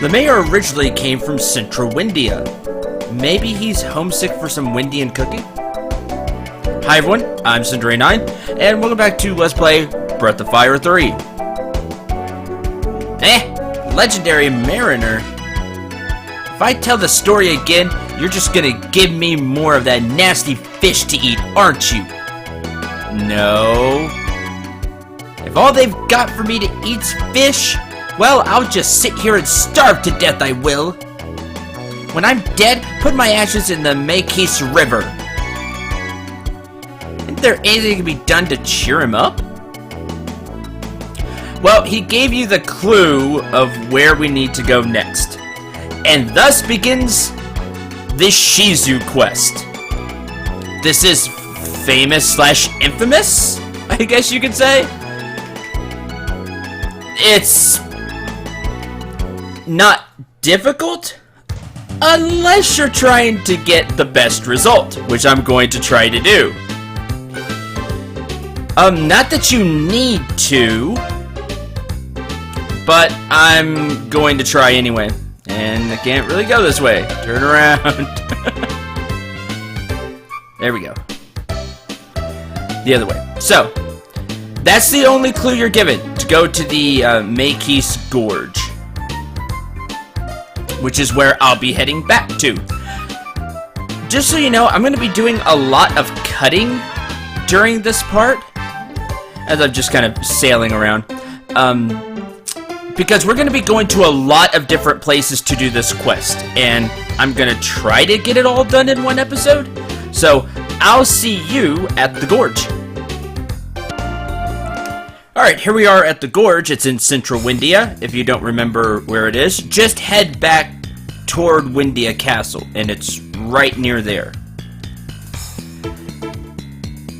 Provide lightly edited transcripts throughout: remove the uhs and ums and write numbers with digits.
The mayor originally came from Central Windia. Maybe he's homesick for some Windian cooking? Hi everyone, I'm Cinderay9, and welcome back to Let's Play Breath of Fire 3. Legendary Mariner. If I tell the story again, you're just gonna give me more of that nasty fish to eat, aren't you? No. If all they've got for me to eat's fish, well, I'll just sit here and starve to death, I will. When I'm dead, put my ashes in the Makis River. Isn't there anything that can be done to cheer him up? Well, he gave you the clue of where we need to go next. And thus begins the Shisu quest. This is famous/infamous, I guess you could say. It's not difficult unless you're trying to get the best result, which I'm going to try to do. Not that you need to, but I'm going to try anyway. And I can't really go this way. Turn around. There we go. The other way. So, that's the only clue you're given, to go to the Makis Gorge, which is where I'll be heading back to. Just so you know, I'm going to be doing a lot of cutting during this part, as I'm just kind of sailing around. Because we're going to be going to a lot of different places to do this quest, and I'm going to try to get it all done in one episode. So, I'll see you at the Gorge. Alright, here we are at the Gorge. It's in Central Windia. If you don't remember where it is, just head back toward Windia Castle, and it's right near there.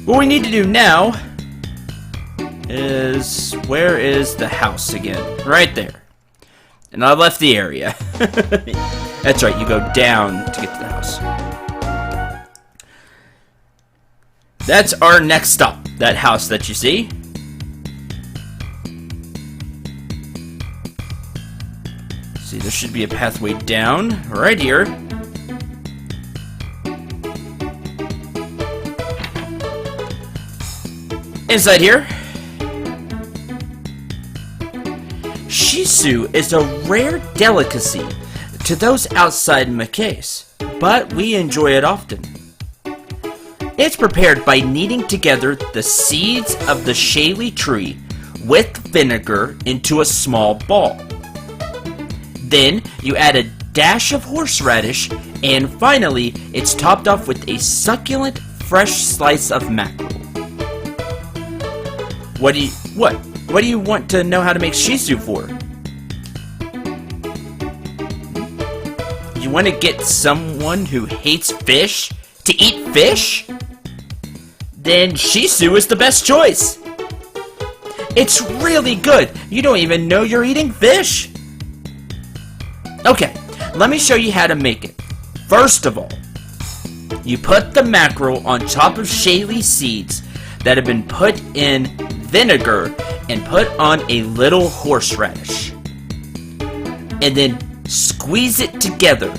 What we need to do now is, where is the house again? Right there. And I left the area. That's right, you go down to get to the house. That's our next stop, that house that you see. See, there should be a pathway down right here. Inside here, Shisu is a rare delicacy to those outside Makis, but we enjoy it often. It's prepared by kneading together the seeds of the shaley tree with vinegar into a small ball. Then you add a dash of horseradish, and finally it's topped off with a succulent fresh slice of mackerel. What do you want to know how to make Shisu for? You want to get someone who hates fish to eat fish? Then Shisu is the best choice. It's really good. You don't even know you're eating fish. Okay, let me show you how to make it. First of all, you put the mackerel on top of shaley seeds that have been put in vinegar and put on a little horseradish. And then squeeze it together.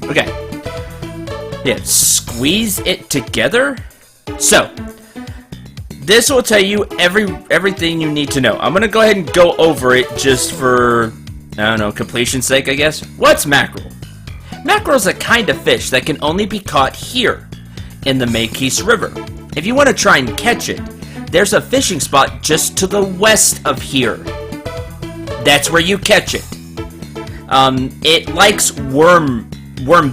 Okay. Yeah, squeeze it together. So, this will tell you everything you need to know. I'm gonna go ahead and go over it just for, I don't know, completion's sake, I guess. What's mackerel? Mackerel is a kind of fish that can only be caught here in the Makis River. If you want to try and catch it, there's a fishing spot just to the west of here. That's where you catch it. It likes worm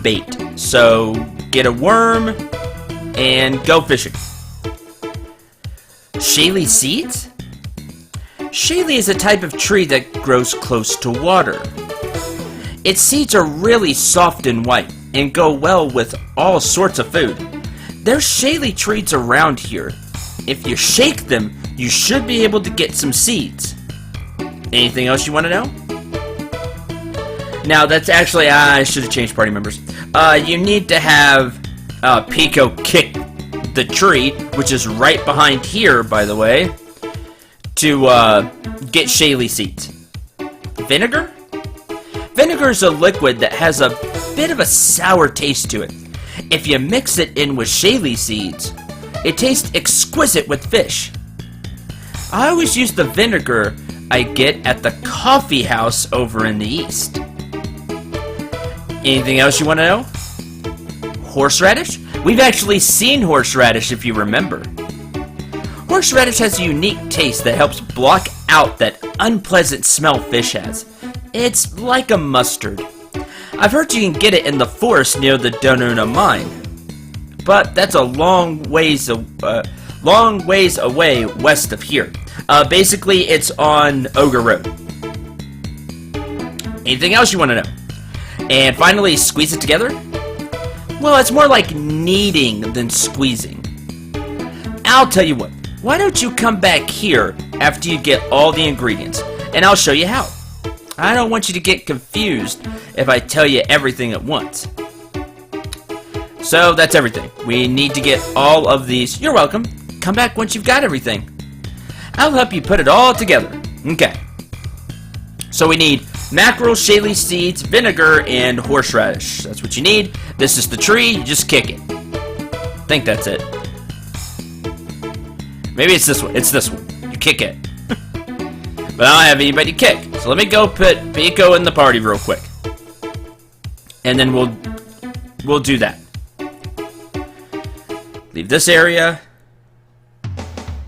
bait, so get a worm and go fishing. Shaley seeds? Shaley is a type of tree that grows close to water. Its seeds are really soft and white and go well with all sorts of food. There's shaley trees around here. If you shake them, you should be able to get some seeds. Anything else you want to know? Now, that's actually, I should have changed party members. You need to have Pico kick the tree, which is right behind here, by the way, to get shaley seeds. Vinegar? Vinegar is a liquid that has a bit of a sour taste to it. If you mix it in with shaley seeds, it tastes exquisite with fish. I always use the vinegar I get at the coffee house over in the east. Anything else you want to know? Horseradish? We've actually seen horseradish if you remember. Horseradish has a unique taste that helps block out that unpleasant smell fish has. It's like a mustard. I've heard you can get it in the forest near the Dunoon Mind, but that's a long ways away west of here. Basically, it's on Ogre Road. Anything else you want to know? And finally, squeeze it together? Well, it's more like kneading than squeezing. I'll tell you what, why don't you come back here after you get all the ingredients, and I'll show you how. I don't want you to get confused if I tell you everything at once. So that's everything. We need to get all of these. You're welcome. Come back once you've got everything. I'll help you put it all together. Okay. So we need mackerel, shaley seeds, vinegar, and horseradish. That's what you need. This is the tree. You just kick it. I think that's it. Maybe it's this one. It's this one. You kick it. But I don't have anybody kick. So let me go put Pico in the party real quick. And then we'll do that. Leave this area.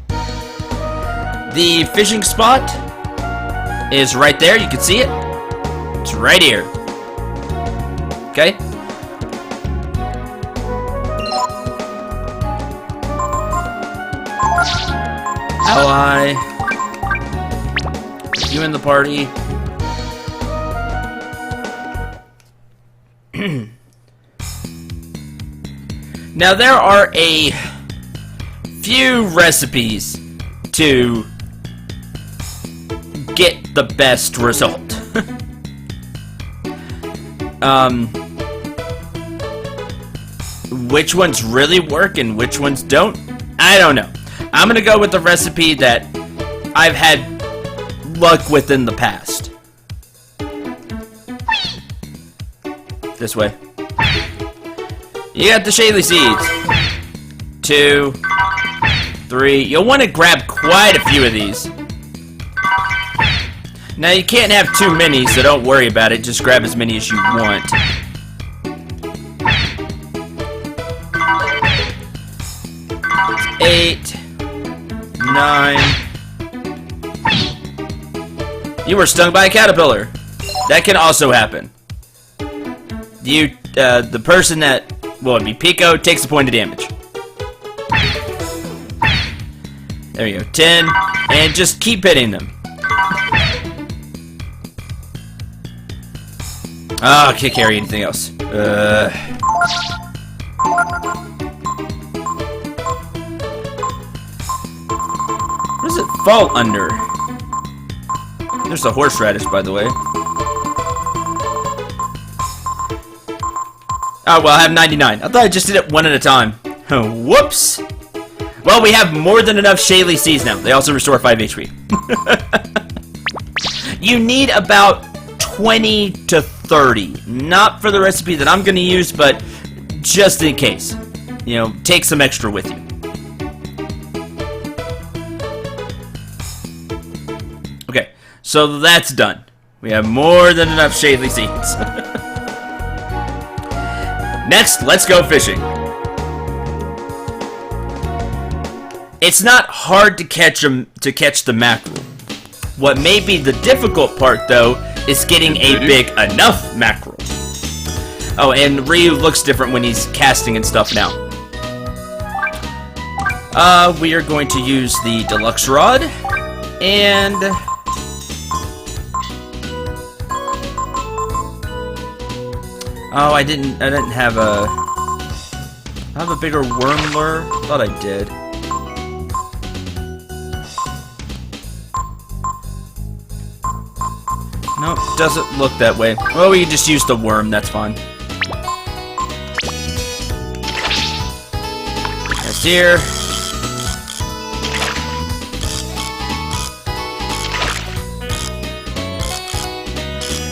The fishing spot is right there. You can see it. It's right here. Okay. Ally. You in the party. Now there are a few recipes to get the best result. Which ones really work and which ones don't? I don't know. I'm gonna go with the recipe that I've had luck with in the past. This way. You got the shaley seeds. 2, 3. You'll want to grab quite a few of these. Now you can't have too many, so don't worry about it. Just grab as many as you want. It's 8, 9. You were stung by a caterpillar. That can also happen. The person that, well, it'd be Pico, takes a point of damage. There you go, 10, and just keep hitting them. Oh, I can't carry anything else. Where does it fall under? There's a horseradish, by the way. Oh, well, I have 99. I thought I just did it one at a time. Whoops! Well, we have more than enough shaley seeds now. They also restore 5 HP. You need about 20 to 30. Not for the recipe that I'm going to use, but just in case. You know, take some extra with you. Okay, so that's done. We have more than enough shaley seeds. Next, let's go fishing. It's not hard to catch the mackerel. What may be the difficult part, though, is getting a big enough mackerel. Oh, and Ryu looks different when he's casting and stuff now. We are going to use the deluxe rod, and oh, I didn't have a. I have a bigger worm lure. Thought I did. Nope, doesn't look that way. Well, we can just use the worm. That's fine. That's here.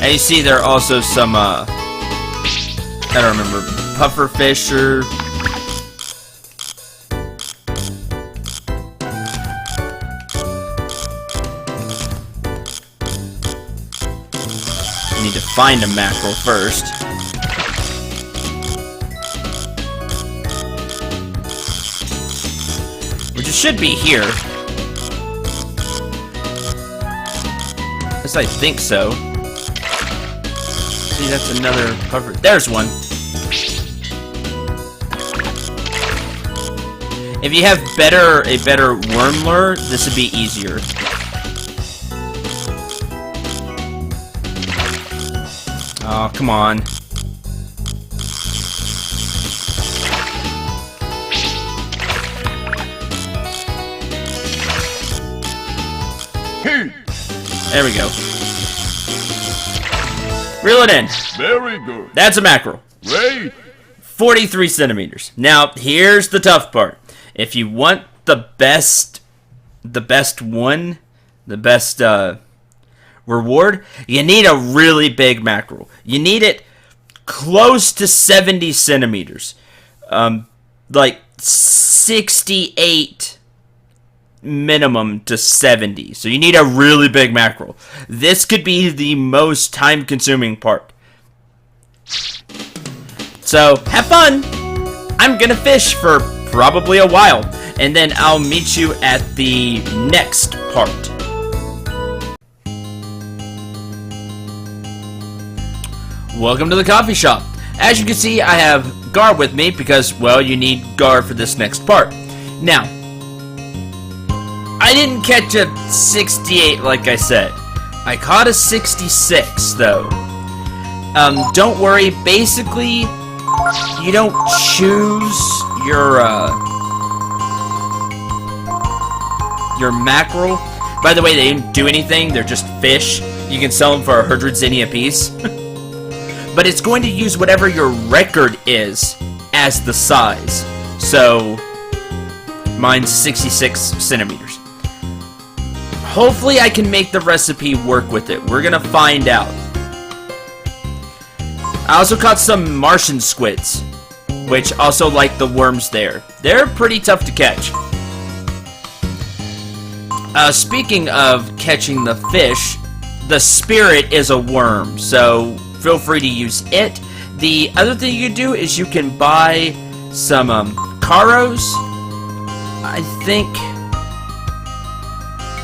And you see there are also some, I don't remember, puffer fish or... I need to find a mackerel first. Which it should be here. Yes, I think so. See, that's another puffer. There's one. If you have a better worm lure, this would be easier. Oh, come on. There we go. Reel it in. Very good. That's a mackerel. Great. 43 centimeters. Now, here's the tough part. If you want the best reward, you need a really big mackerel. You need it close to 70 centimeters. Like 68 minimum to 70. So you need a really big mackerel. This could be the most time-consuming part. So, have fun! I'm gonna fish for probably a while, and then I'll meet you at the next part. Welcome to the coffee shop. As you can see, I have Gar with me because, well, you need Gar for this next part. Now, I didn't catch a 68 like I said. I caught a 66 though. Don't worry, basically, you don't choose your mackerel. By the way, they didn't do anything, they're just fish. You can sell them for 100 zenny a piece. But it's going to use whatever your record is as the size. So, mine's 66 centimeters. Hopefully I can make the recipe work with it. We're gonna find out. I also caught some Martian squids, which also like the worms there. They're pretty tough to catch. Speaking of catching the fish, the spirit is a worm, so feel free to use it. The other thing you can do is you can buy some Caros, I think,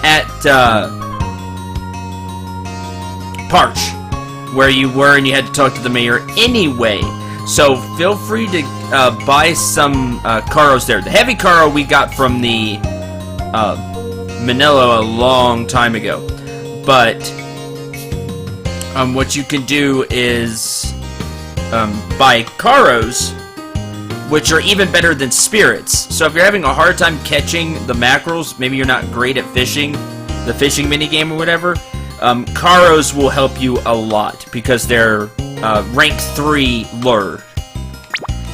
at Parch, where you were and you had to talk to the mayor anyway. So feel free to buy some Caros there. The heavy Caro we got from the Manila a long time ago. But what you can do is buy Caros, which are even better than spirits. So if you're having a hard time catching the mackerels, maybe you're not great at fishing, the fishing minigame or whatever, Caros will help you a lot because they're rank 3 lure.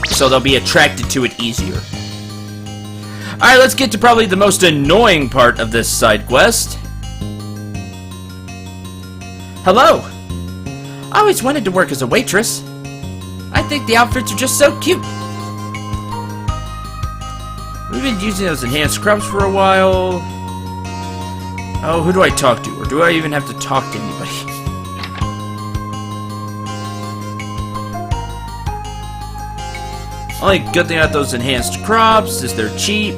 So they'll be attracted to it easier. Alright, let's get to probably the most annoying part of this side quest. Hello! I always wanted to work as a waitress. I think the outfits are just so cute. We've been using those enhanced scrubs for a while. Oh, who do I talk to? Or do I even have to talk to anybody? Only good thing about those enhanced crops is they're cheap.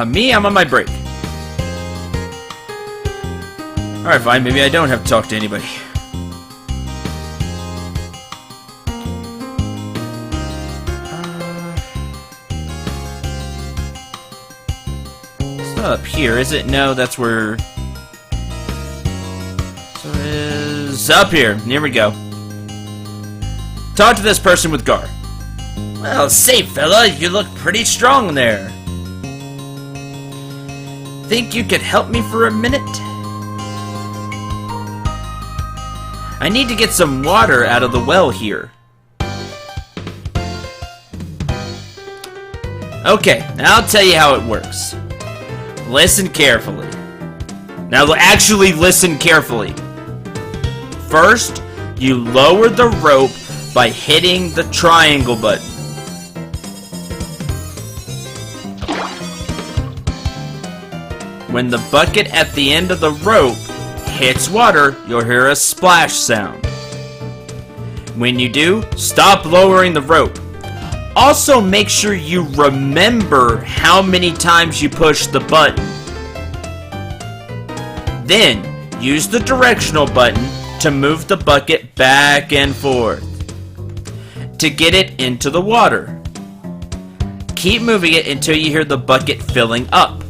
Me, I'm on my break. Alright, fine. Maybe I don't have to talk to anybody. It's not up here, is it? No, that's where... So it is up here. Here we go. Talk to this person with Gar. Well, say, fella, you look pretty strong there. Think you could help me for a minute? I need to get some water out of the well here. Okay, I'll tell you how it works. Listen carefully. Now actually listen carefully. First, you lower the rope by hitting the triangle button. When the bucket at the end of the rope hits water, you'll hear a splash sound. When you do, stop lowering the rope. Also, make sure you remember how many times you push the button. Then, use the directional button to move the bucket back and forth to get it into the water. Keep moving it until you hear the bucket filling up.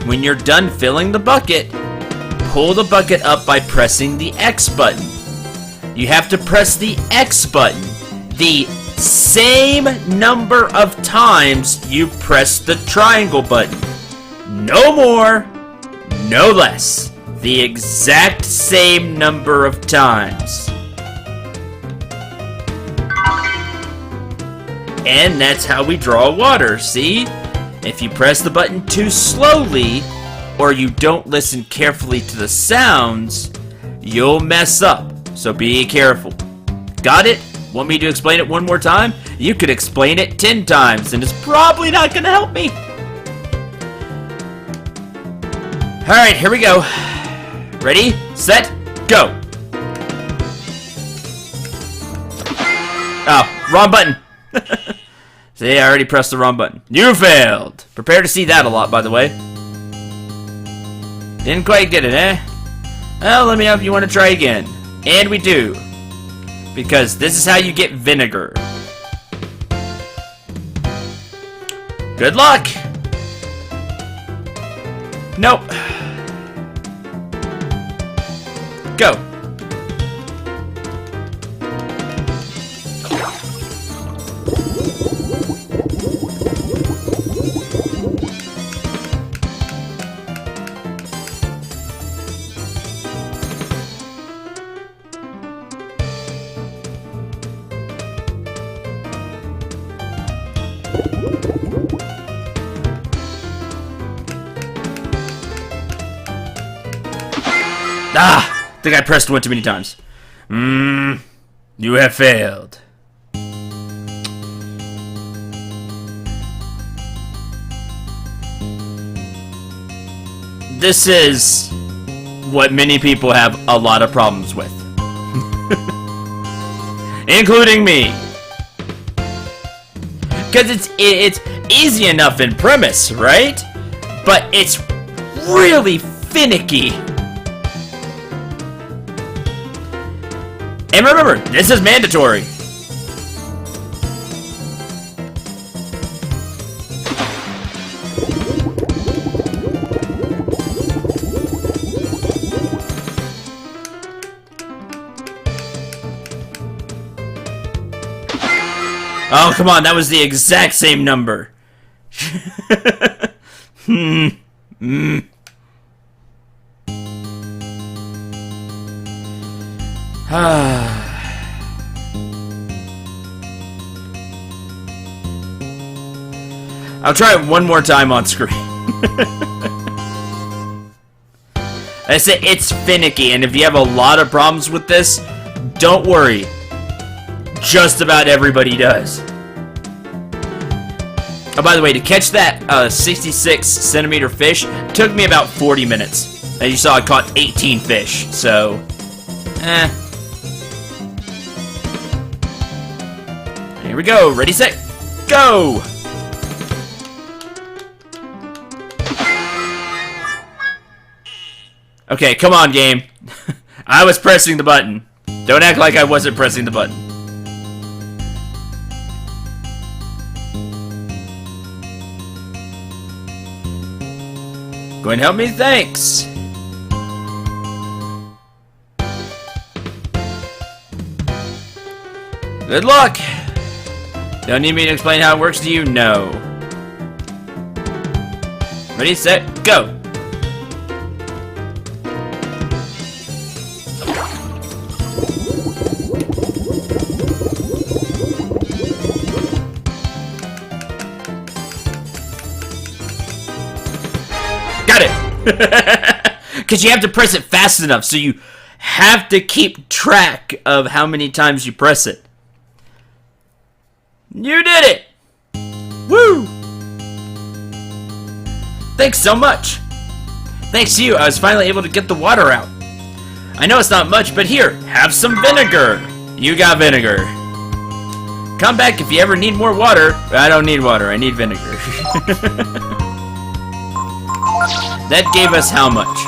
When you're done filling the bucket, pull the bucket up by pressing the X button. You have to press the X button the same number of times you press the triangle button. No more, no less. The exact same number of times. And that's how we draw water, see? If you press the button too slowly, or you don't listen carefully to the sounds, you'll mess up, so be careful. Got it? Want me to explain it one more time? You could explain it 10 times, and it's probably not gonna help me. Alright, here we go. Ready, set, go! Oh, wrong button. See, I already pressed the wrong button. You failed! Prepare to see that a lot, by the way. Didn't quite get it, eh? Well, let me know if you want to try again. And we do. Because this is how you get vinegar. Good luck! Nope. Go. Ah! I think I pressed one too many times. You have failed. This is what many people have a lot of problems with. Including me. Because it's easy enough in premise, right? But it's really finicky. And remember, this is mandatory. Oh, come on, that was the exact same number. I'll try it one more time on screen. I say it's finicky, and if you have a lot of problems with this, don't worry. Just about everybody does. Oh, by the way, to catch that 66 centimeter fish took me about 40 minutes. As you saw, I caught 18 fish, so Here we go. Ready, set, go! Okay, come on, game. I was pressing the button. Don't act like I wasn't pressing the button. Go and help me, thanks. Good luck. Don't need me to explain how it works to you? No. Ready, set, go. Because you have to press it fast enough, so you have to keep track of how many times you press it. You did it! Woo! Thanks so much. Thanks to you, I was finally able to get the water out. I know it's not much, but here, have some vinegar. You got vinegar. Come back if you ever need more water. I don't need water, I need vinegar. That gave us how much?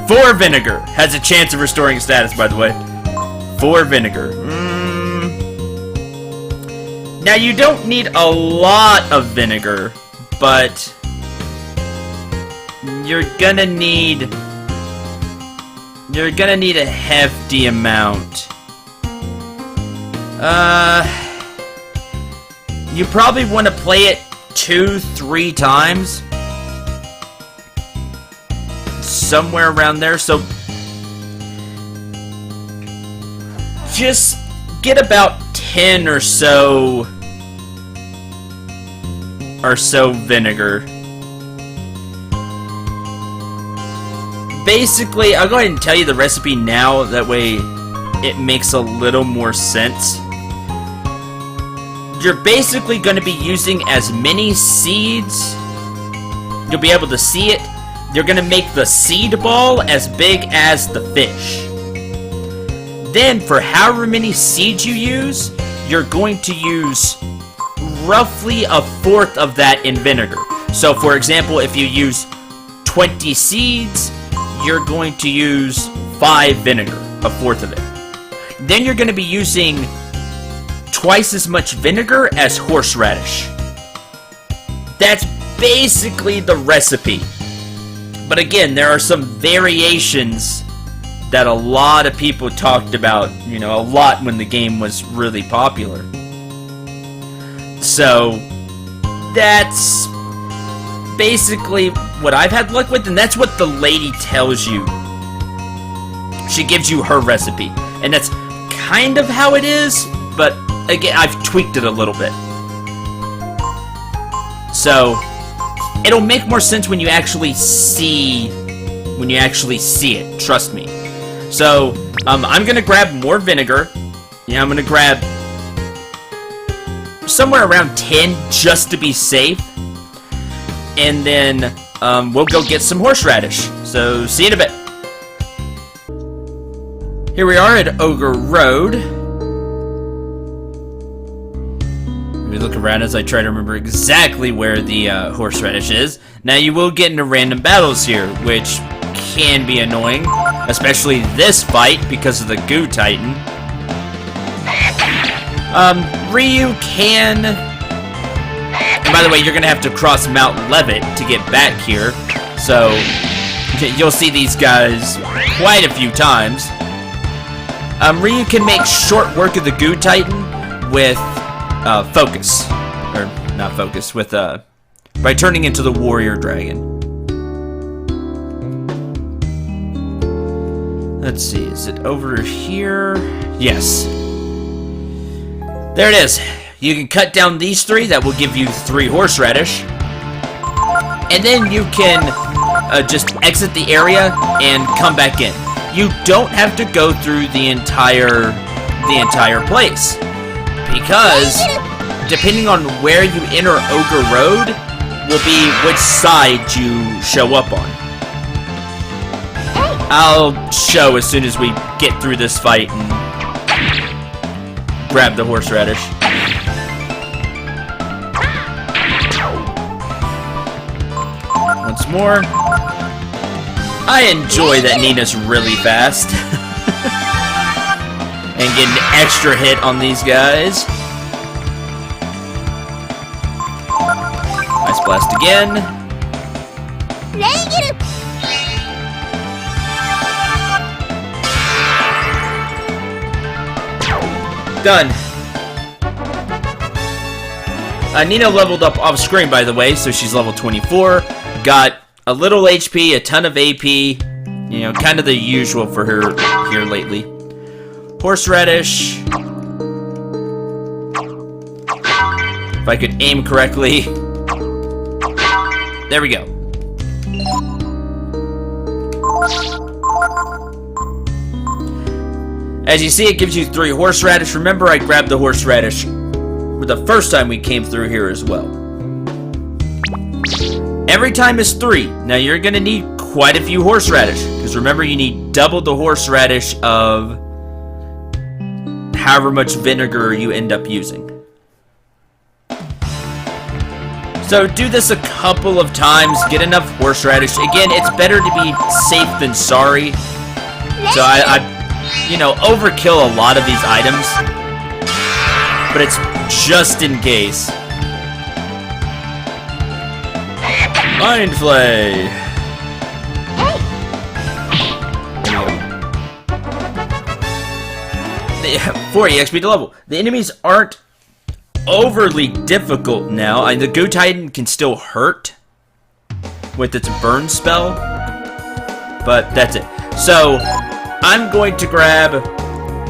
4 vinegar. Has a chance of restoring status, by the way. 4 vinegar. Now, you don't need a lot of vinegar, but you're gonna need a hefty amount. You probably want to play it 2-3 times. Somewhere around there, so just get about 10 or so vinegar. Basically, I'll go ahead and tell you the recipe now, that way it makes a little more sense. You're basically going to be using as many seeds. You'll be able to see it. You're going to make the seed ball as big as the fish. Then, for however many seeds you use, you're going to use roughly 1/4 of that in vinegar. So, for example, if you use 20 seeds, you're going to use 5 vinegar, 1/4 of it. Then you're going to be using twice as much vinegar as horseradish. That's basically the recipe. But again, there are some variations that a lot of people talked about, you know, a lot when the game was really popular. So, that's basically what I've had luck with, and that's what the lady tells you. She gives you her recipe, and that's kind of how it is, but again, I've tweaked it a little bit. So, it'll make more sense when you actually see it, trust me. So, I'm gonna grab more vinegar. Yeah, I'm gonna grab somewhere around 10 just to be safe. And then, we'll go get some horseradish. So, see you in a bit. Here we are at Ogre Road. Let me look around as I try to remember exactly where the horseradish is. Now, you will get into random battles here, which can be annoying, especially this fight because of the Goo Titan. Ryu can... And by the way, you're gonna have to cross Mount Levitt to get back here, so you'll see these guys quite a few times. Ryu can make short work of the Goo Titan with focus. Or, not focus, with, by turning into the Warrior Dragon. Let's see, is it over here? Yes. There it is. You can cut down these 3, that will give you 3 horseradish. And then you can just exit the area and come back in. You don't have to go through the entire place. Because, depending on where you enter Ogre Road, will be which side you show up on. I'll show as soon as we get through this fight and grab the horseradish. Once more. I enjoy that Nina's really fast. And get an extra hit on these guys. Ice Blast again. Done. Nina leveled up off screen, by the way, so she's level 24. Got a little HP, a ton of AP. You know, kind of the usual for her here lately. Horseradish. If I could aim correctly. There we go. As you see, it gives you 3 horseradish. Remember, I grabbed the horseradish the first time we came through here as well. Every time is 3. Now, you're going to need quite a few horseradish. Because remember, you need double the horseradish of however much vinegar you end up using. So do this a couple of times, get enough horseradish. Again, it's better to be safe than sorry. So I you know, overkill a lot of these items. But it's just in case. Mind Flay! 40 XP to level. The enemies aren't overly difficult now. The Goo Titan can still hurt with its burn spell, but that's it. So I'm going to grab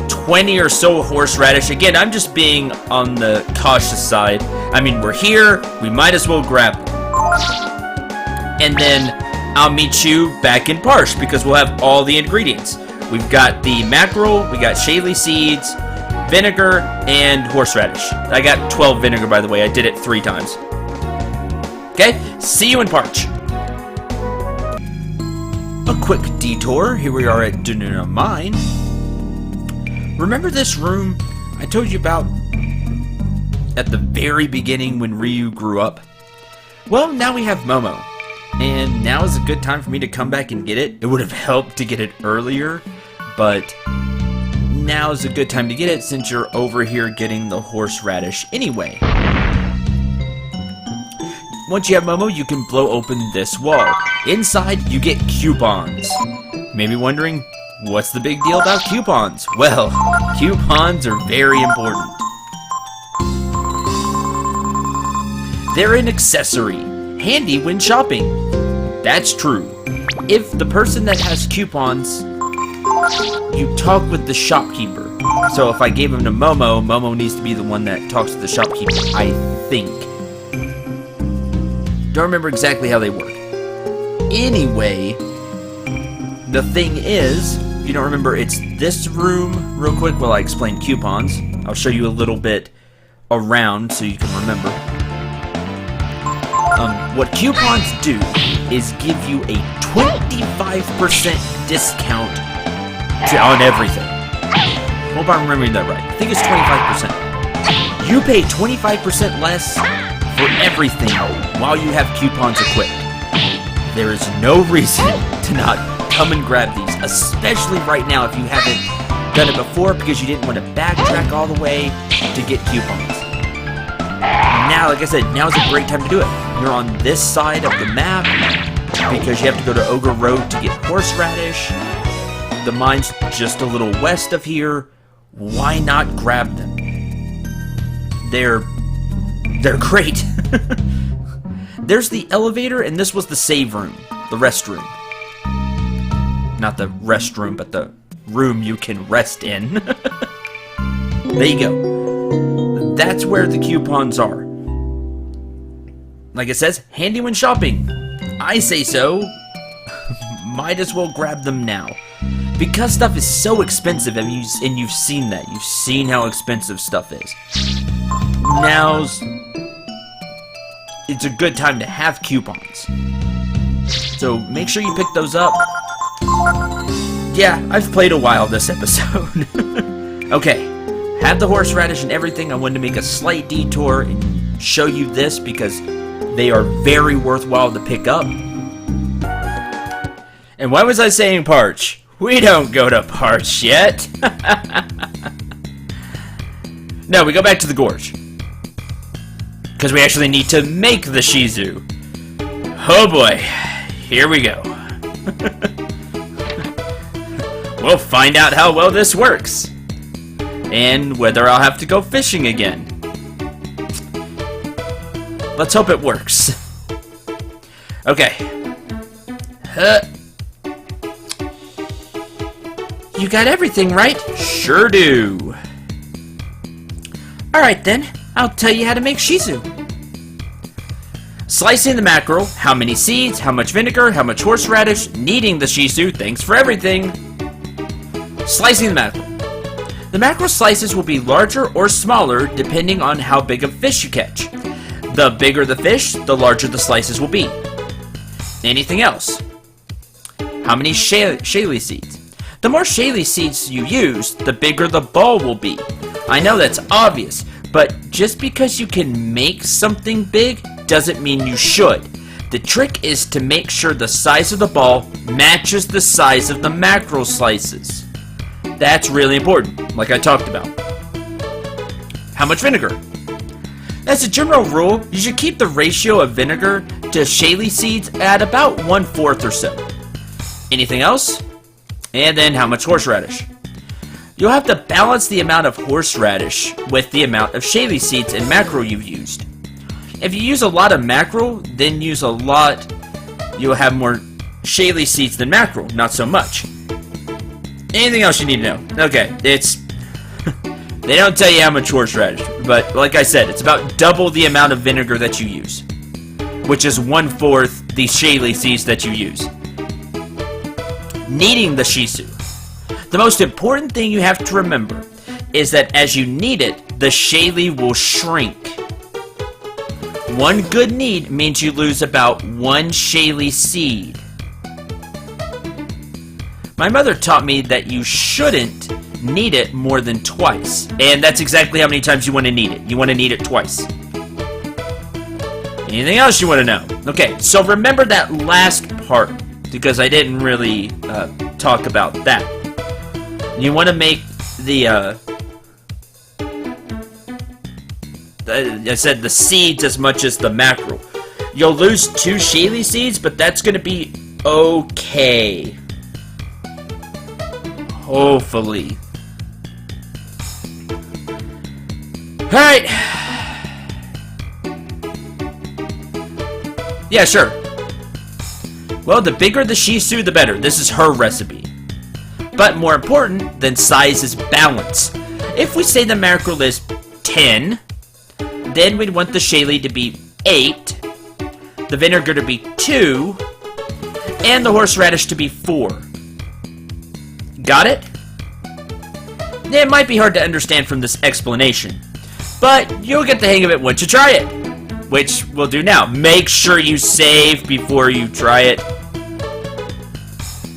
20 or so horseradish. Again, I'm just being on the cautious side. I mean, we're here, we might as well grab them. And then I'll meet you back in Parsh because we'll have all the ingredients. We've got the mackerel, we got shaley seeds, vinegar, and horseradish. I got 12 vinegar, by the way. I did it 3 times. Okay, see you in Parch. A quick detour. Here we are at Dunoon Mind. Remember this room I told you about at the very beginning when Ryu grew up? Well, now we have Momo. And now is a good time for me to come back and get it. It would have helped to get it earlier, but now is a good time to get it since you're over here getting the horseradish anyway. Once you have Momo, you can blow open this wall. Inside, you get coupons. Maybe wondering, what's the big deal about coupons? Well, coupons are very important. They're an accessory, handy when shopping. That's true. If the person that has coupons, you talk with the shopkeeper. So if I gave him to Momo, Momo needs to be the one that talks to the shopkeeper, I think. Don't remember exactly how they work. Anyway, the thing is, if you don't remember, it's this room. Real quick while I explain coupons. I'll show you a little bit around so you can remember. What coupons do is give you a 25% discount on everything. Hope I'm remembering that right. I think it's 25%. You pay 25% less for everything while you have coupons equipped. There is no reason to not come and grab these, especially right now if you haven't done it before because you didn't want to backtrack all the way to get coupons. Now, like I said, now's a great time to do it. You're on this side of the map because you have to go to Ogre Road to get horseradish. The mine's just a little west of here. Why not grab them? They're great. There's the elevator, and this was the save room, the restroom. Not the restroom, but the room you can rest in. There you go. That's where the coupons are. Like it says, handy when shopping. I say so. Might as well grab them now. Because stuff is so expensive, and you've seen that. You've seen how expensive stuff is. It's a good time to have coupons. So make sure you pick those up. Yeah, I've played a while this episode. Okay, have the horseradish and everything. I wanted to make a slight detour and show you this because they are very worthwhile to pick up. And why was I saying Parch? We don't go to Parch yet. No, we go back to the gorge. Because we actually need to make the Shisu. Oh boy, here we go. We'll find out how well this works. And whether I'll have to go fishing again. Let's hope it works. Okay. You got everything, right? Sure do. Alright then. I'll tell you how to make Shisu. Slicing the mackerel, how many seeds, how much vinegar, how much horseradish, kneading the Shisu, thanks for everything. Slicing the mackerel. The mackerel slices will be larger or smaller depending on how big of fish you catch. The bigger the fish, the larger the slices will be. Anything else? How many shaley seeds? The more shaley seeds you use, the bigger the ball will be. I know that's obvious, but just because you can make something big doesn't mean you should. The trick is to make sure the size of the ball matches the size of the mackerel slices. That's really important, like I talked about. How much vinegar? As a general rule, you should keep the ratio of vinegar to shaley seeds at about 1/4 or so. Anything else? And then how much horseradish? You'll have to balance the amount of horseradish with the amount of shaley seeds and mackerel you've used. If you use a lot of mackerel, then you'll have more shaley seeds than mackerel, not so much. Anything else you need to know? Okay, they don't tell you how much horseradish, but like I said, it's about double the amount of vinegar that you use, which is 1/4 the shaley seeds that you use. Kneading the Shisu. The most important thing you have to remember is that as you knead it, the shaley will shrink. One good knead means you lose about 1 shaley seed. My mother taught me that you shouldn't knead it more than twice. And that's exactly how many times you want to knead it. You want to knead it twice. Anything else you want to know? Okay, so remember that last part, because I didn't really talk about that. You want to make the, I said the seeds as much as the mackerel. You'll lose 2 shaley seeds, but that's going to be okay. Hopefully. Alright. Yeah, sure. Well, the bigger the Shisu, the better. This is her recipe. But more important than size is balance. If we say the mackerel is 10, then we'd want the shaley to be 8, the vinegar to be 2, and the horseradish to be 4. Got it? It might be hard to understand from this explanation, but you'll get the hang of it once you try it, which we'll do now. Make sure you save before you try it.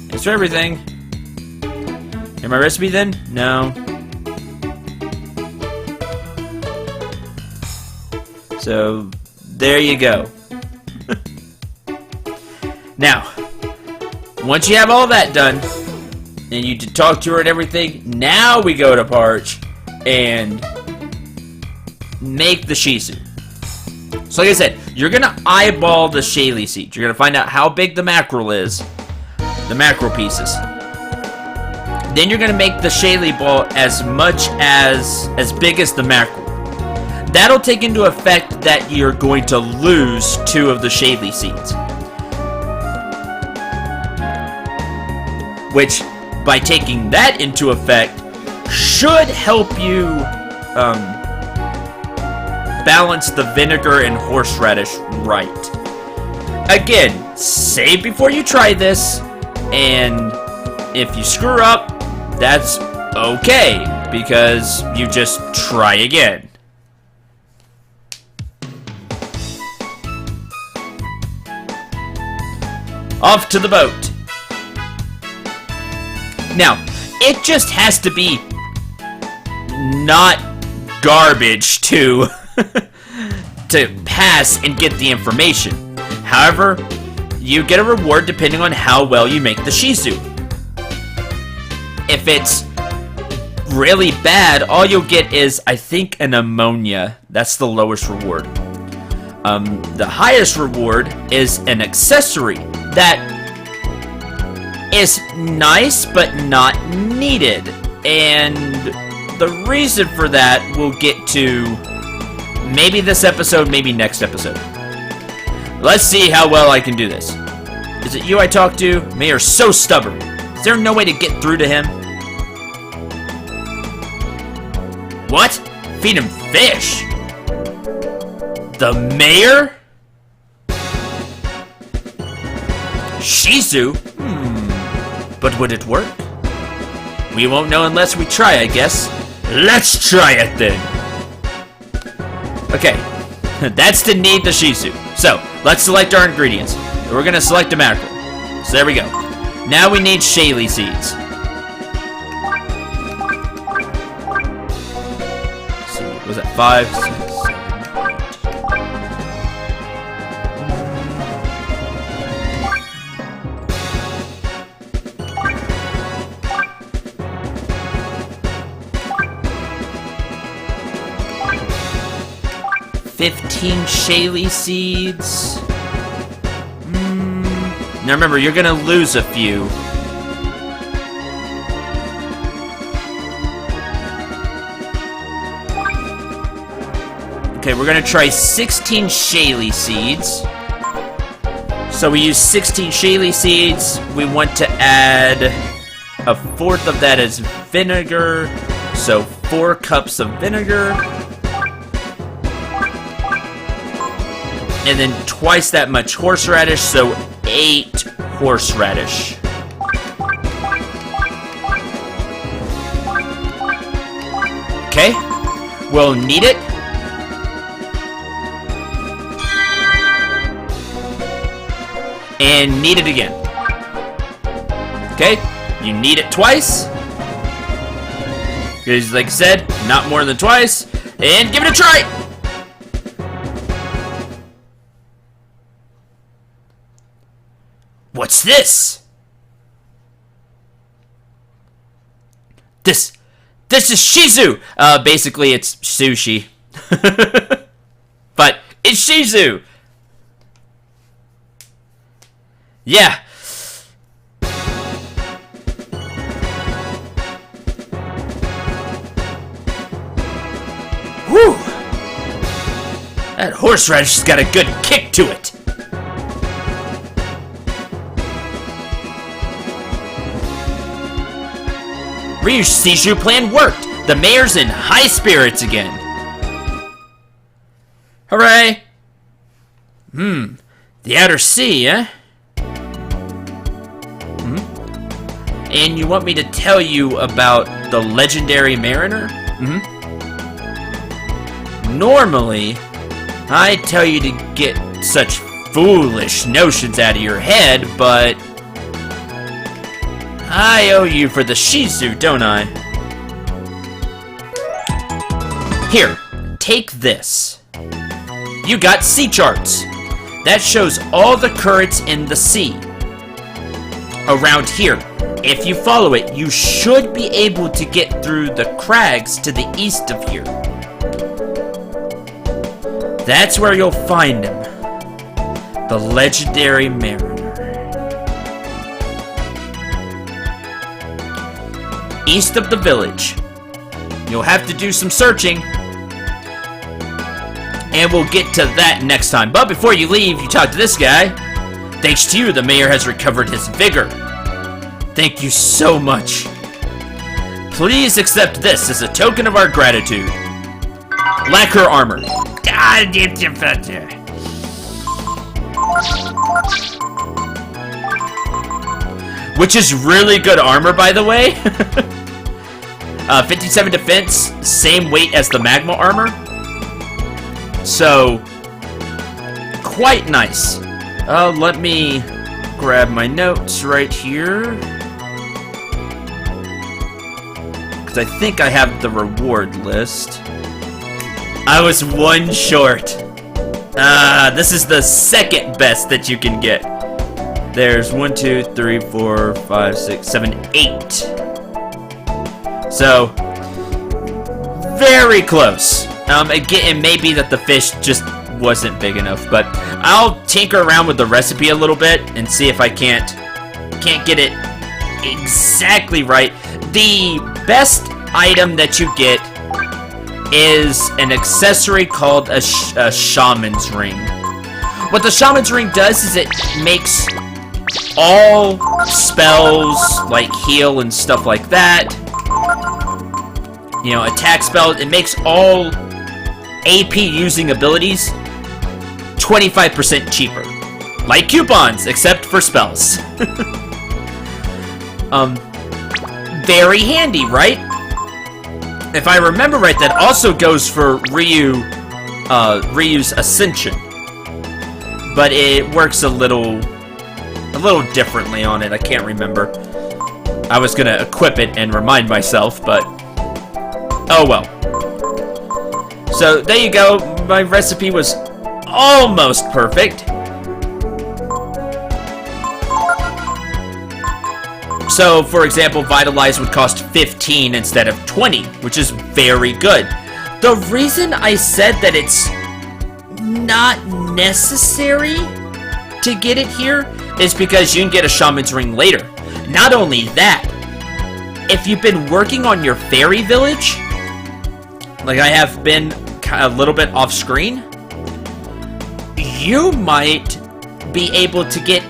Thanks for everything. And my recipe then? No. So, there you go. Now, once you have all that done, and you talk to her and everything, now we go to Parch and make the Shisu. So like I said, you're going to eyeball the shaley seeds. You're going to find out how big the mackerel is, the mackerel pieces. Then you're going to make the shaley ball as big as the mackerel. That'll take into effect that you're going to lose 2 of the shaley seeds. Which, by taking that into effect, should help you balance the vinegar and horseradish right. Again, save before you try this, and if you screw up, that's okay, because you just try again. Off to the boat. Now, it just has to be not garbage to pass and get the information. However, you get a reward depending on how well you make the Shisu. If it's really bad, all you'll get is, I think, an ammonia. That's the lowest reward. The highest reward is an accessory that is nice but not needed, and the reason for that we'll get to maybe this episode, maybe next episode. Let's see how well I can do this. Is it you I talked to? You're so stubborn. Is there no way to get through to him? What? Feed him fish? The mayor? Shisu? But would it work? We won't know unless we try, I guess. Let's try it then! Okay, that's to knead the Shisu. So, let's select our ingredients. We're gonna select a mackerel. So there we go. Now we need Shaley seeds. Let's see, what was that? 5, 6, 7, 15 Shaley seeds. Now remember, you're gonna lose a few. Okay, we're gonna try 16 Shaley seeds. So we use 16 Shaley seeds. We want to add a fourth of that as vinegar. So 4 cups of vinegar. And then twice that much horseradish, so 8 horseradish. Okay, we'll knead it. And knead it again. Okay, you knead it twice. Because, like I said, not more than twice. And give it a try! What's this? This is Shisu! Basically it's sushi. But it's Shisu! Yeah. Whew! That horseradish has got a good kick to it. Ryu's Shishu plan worked! The mayor's in high spirits again! Hooray! The outer sea, eh? And you want me to tell you about the legendary mariner? Normally, I tell you to get such foolish notions out of your head, but I owe you for the Shisu, don't I? Here, take this. You got sea charts. That shows all the currents in the sea. Around here, if you follow it, you should be able to get through the crags to the east of here. That's where you'll find him. The legendary mariner. East of the village. You'll have to do some searching. And we'll get to that next time. But before you leave, you talk to this guy. Thanks to you, the mayor has recovered his vigor. Thank you so much. Please accept this as a token of our gratitude. Lacquer armor. Which is really good armor, by the way. 57 defense, same weight as the magma armor. So, quite nice. Let me grab my notes right here. Because I think I have the reward list. I was 1 short. This is the second best that you can get. There's 1, 2, 3, 4, 5, 6, 7, 8. So, very close. Again, it may be that the fish just wasn't big enough, but I'll tinker around with the recipe a little bit and see if I can't get it exactly right. The best item that you get is an accessory called a shaman's ring. What the shaman's ring does is it makes all spells like heal and stuff like that, you know, attack spells, it makes all AP using abilities, 25% cheaper. Like coupons, except for spells. Very handy, right? If I remember right, that also goes for Ryu's Ascension. But it works a little differently on it. I can't remember. I was gonna equip it and remind myself, but oh well. So there you go. My recipe was almost perfect. So, for example, Vitalize would cost 15 instead of 20, which is very good. The reason I said that it's not necessary to get it here is because you can get a Shaman's Ring later. Not only that, if you've been working on your fairy village, like I have been a little bit off screen, you might be able to get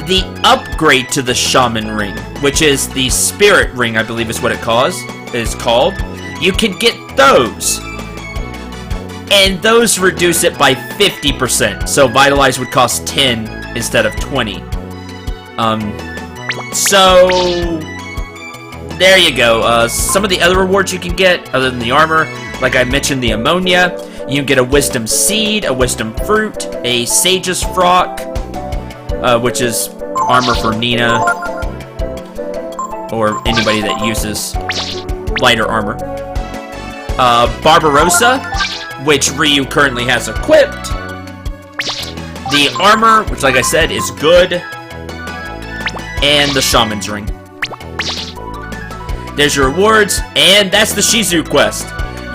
the upgrade to the Shaman Ring, which is the Spirit Ring, I believe is what it is called. You can get those. And those reduce it by 50%. So Vitalize would cost 10 instead of 20. So there you go. Some of the other rewards you can get, other than the armor, like I mentioned, the ammonia. You can get a Wisdom Seed, a Wisdom Fruit, a Sage's Frock, which is armor for Nina, or anybody that uses lighter armor. Barbarossa, which Ryu currently has equipped. The armor, which like I said, is good. And the Shaman's Ring. There's your rewards, and that's the Shisu quest.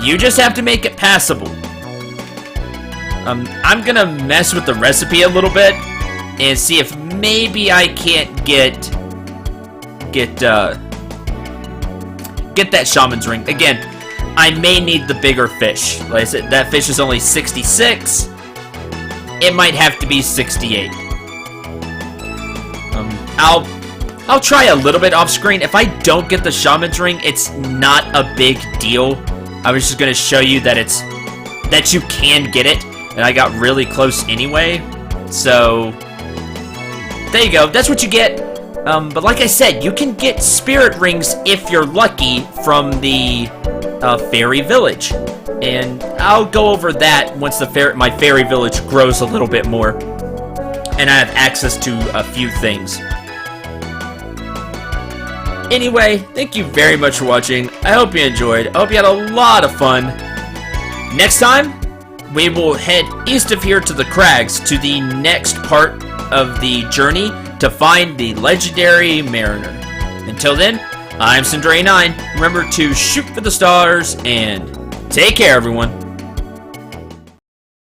You just have to make it passable. I'm gonna mess with the recipe a little bit and see if maybe I can't get that Shaman's Ring. Again, I may need the bigger fish. Like I said, that fish is only 66. It might have to be 68. I'll try a little bit off screen. If I don't get the Shaman's Ring, it's not a big deal. I was just gonna show you that you can get it, and I got really close anyway. So there you go. That's what you get. But like I said, you can get Spirit Rings if you're lucky from the Fairy Village. And I'll go over that once my Fairy Village grows a little bit more. And I have access to a few things. Anyway, thank you very much for watching. I hope you enjoyed. I hope you had a lot of fun. Next time, we will head east of here to the crags to the next part of the journey to find the legendary Mariner. Until then, I'm Sindray9. Remember to shoot for the stars and take care, everyone.